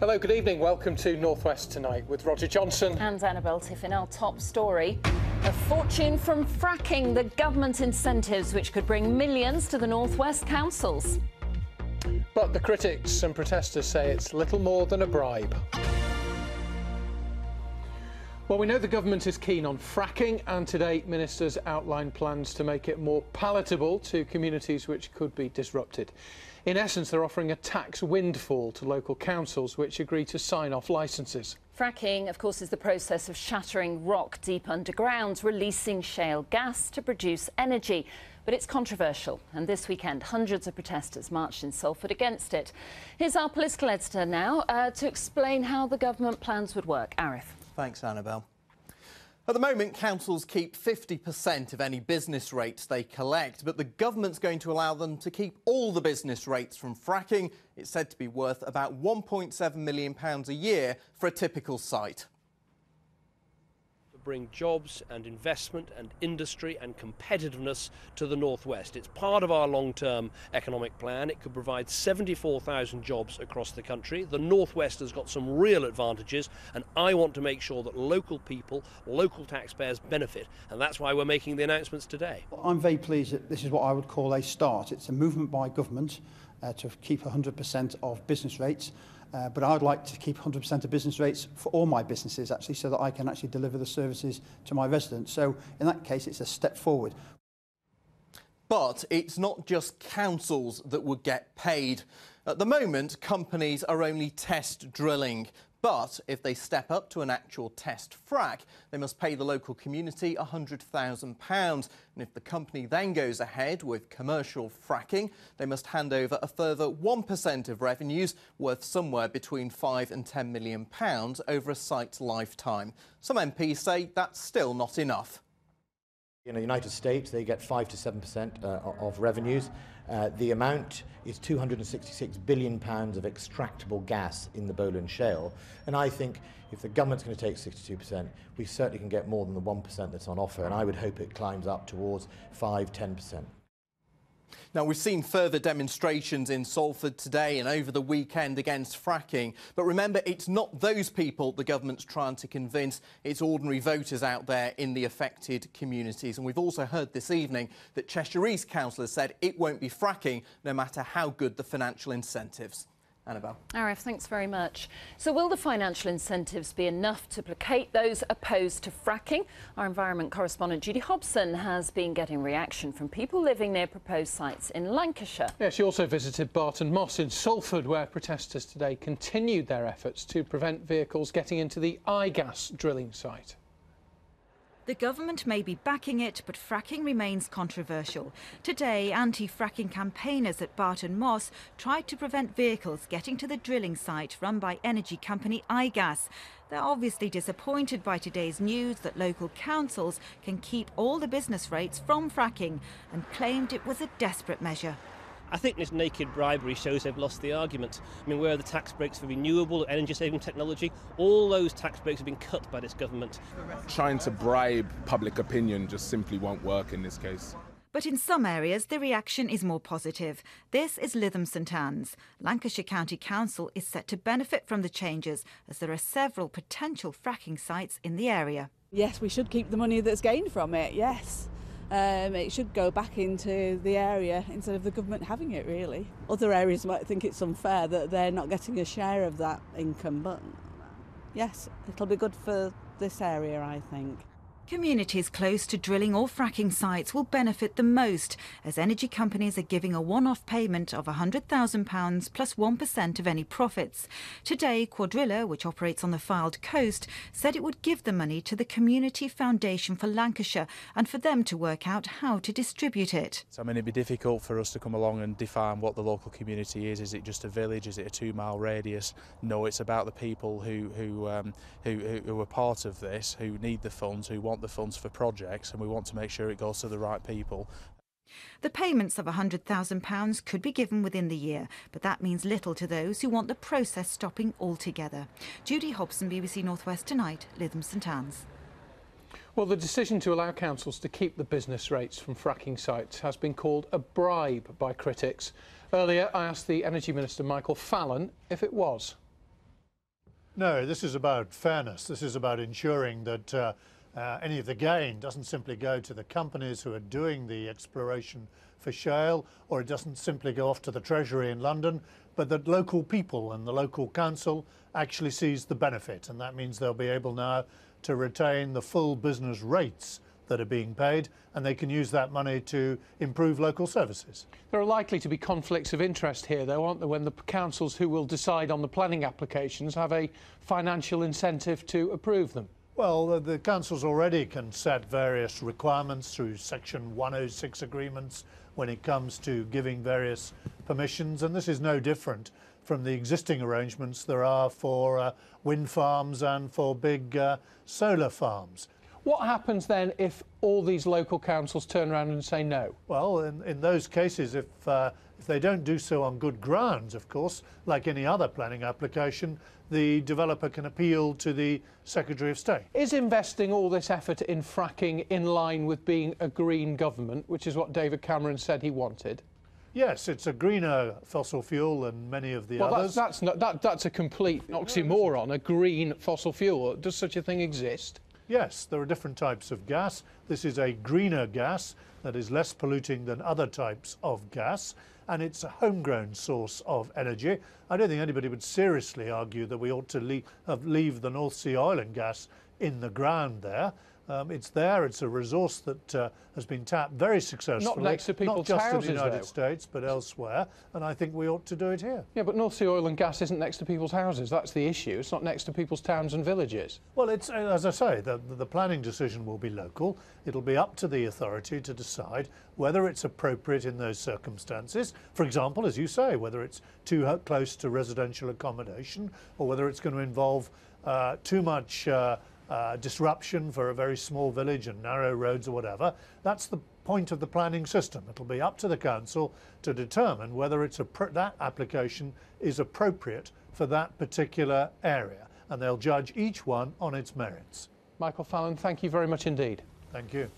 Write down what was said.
Hello, good evening. Welcome to North West Tonight with Roger Johnson and Annabelle Tiffin. Our top story: a fortune from fracking, the government incentives which could bring millions to the North West councils. But the critics and protesters say it's little more than a bribe. Well, we know the government is keen on fracking, and today ministers outlined plans to make it more palatable to communities which could be disrupted. In essence, they're offering a tax windfall to local councils which agree to sign off licences. Fracking, of course, is the process of shattering rock deep underground, releasing shale gas to produce energy. But it's controversial, and this weekend hundreds of protesters marched in Salford against it. Here's our political editor now to explain how the government plans would work. Arif. Thanks, Annabelle. At the moment, councils keep 50% of any business rates they collect, but the government's going to allow them to keep all the business rates from fracking. It's said to be worth about £1.7 million a year for a typical site. Bring jobs and investment and industry and competitiveness to the North West. It's part of our long-term economic plan. It could provide 74,000 jobs across the country. The North West has got some real advantages, and I want to make sure that local people, local taxpayers benefit, and that's why we're making the announcements today. I'm very pleased that this is what I would call a start. It's a movement by government to keep 100% of business rates. But I'd like to keep 100% of business rates for all my businesses, actually, so that I can actually deliver the services to my residents. So in that case, it's a step forward. But it's not just councils that would get paid. At the moment, companies are only test drilling. But if they step up to an actual test frack, they must pay the local community £100,000. And if the company then goes ahead with commercial fracking, they must hand over a further 1% of revenues, worth somewhere between £5 and £10 million over a site's lifetime. Some MPs say that's still not enough. In the United States, they get 5 to 7% of revenues. The amount is £266 billion of extractable gas in the Boland Shale. And I think if the government's going to take 62%, we certainly can get more than the 1% that's on offer. And I would hope it climbs up towards 5, 10%. Now, we've seen further demonstrations in Salford today and over the weekend against fracking. But remember, it's not those people the government's trying to convince. It's ordinary voters out there in the affected communities. And we've also heard this evening that Cheshire East councillors said it won't be fracking no matter how good the financial incentives. Annabelle. Arif, thanks very much. So will the financial incentives be enough to placate those opposed to fracking? Our environment correspondent Judy Hobson has been getting reaction from people living near proposed sites in Lancashire. Yeah, she also visited Barton Moss in Salford, where protesters today continued their efforts to prevent vehicles getting into the gas drilling site. The government may be backing it, but fracking remains controversial. Today, anti-fracking campaigners at Barton Moss tried to prevent vehicles getting to the drilling site run by energy company iGas. They're obviously disappointed by today's news that local councils can keep all the business rates from fracking and claimed it was a desperate measure. I think this naked bribery shows they've lost the argument. I mean, where are the tax breaks for renewable energy-saving technology? All those tax breaks have been cut by this government. Trying to bribe public opinion just simply won't work in this case. But in some areas, the reaction is more positive. This is Lytham St Anne's. Lancashire County Council is set to benefit from the changes, as there are several potential fracking sites in the area. Yes, we should keep the money that's gained from it, yes. It should go back into the area instead of the government having it, really. Other areas might think it's unfair that they're not getting a share of that income, but yes, it'll be good for this area, I think. Communities close to drilling or fracking sites will benefit the most, as energy companies are giving a one-off payment of £100,000 plus 1% of any profits. Today, Quadrilla, which operates on the Fylde coast, said it would give the money to the Community Foundation for Lancashire and for them to work out how to distribute it. So, I mean, it'd be difficult for us to come along and define what the local community is. Is it just a village? Is it a 2-mile radius? No, it's about the people who are part of this, who need the funds, who want the funds for projects, and we want to make sure it goes to the right people. The payments of £100,000 could be given within the year, but that means little to those who want the process stopping altogether. Judy Hobson, BBC North West Tonight, Lytham St Anne's. Well, the decision to allow councils to keep the business rates from fracking sites has been called a bribe by critics. Earlier, I asked the Energy Minister, Michael Fallon, if it was. No, this is about fairness. This is about ensuring that any of the gain doesn't simply go to the companies who are doing the exploration for shale, or it doesn't simply go off to the Treasury in London, but that local people and the local council actually sees the benefit. And that means they'll be able now to retain the full business rates that are being paid, and they can use that money to improve local services. There are likely to be conflicts of interest here, though, aren't there, when the councils who will decide on the planning applications have a financial incentive to approve them? Well, the councils already can set various requirements through Section 106 agreements when it comes to giving various permissions, and this is no different from the existing arrangements there are for wind farms and for big solar farms. What happens then if all these local councils turn around and say no? Well, in those cases, if they don't do so on good grounds, of course, like any other planning application, the developer can appeal to the Secretary of State. Is investing all this effort in fracking in line with being a green government, which is what David Cameron said he wanted? Yes, it's a greener fossil fuel than many of the others. That's a complete oxymoron, a green fossil fuel. Does such a thing exist? Yes, there are different types of gas. This is a greener gas that is less polluting than other types of gas, and it's a homegrown source of energy. I don't think anybody would seriously argue that we ought to leave the North Sea oil and gas in the ground there. It's there, it's a resource that has been tapped very successfully. Not next to people's houses, not just in the United States, but elsewhere, and I think we ought to do it here. Yeah, but North Sea oil and gas isn't next to people's houses. That's the issue. It's not next to people's towns and villages. Well, it's, as I say, the planning decision will be local. It'll be up to the authority to decide whether it's appropriate in those circumstances. For example, as you say, whether it's too close to residential accommodation, or whether it's going to involve too much disruption for a very small village and narrow roads or whatever. That's the point of the planning system. It'll be up to the council to determine whether that application is appropriate for that particular area, and they'll judge each one on its merits. Michael Fallon, thank you very much indeed. Thank you.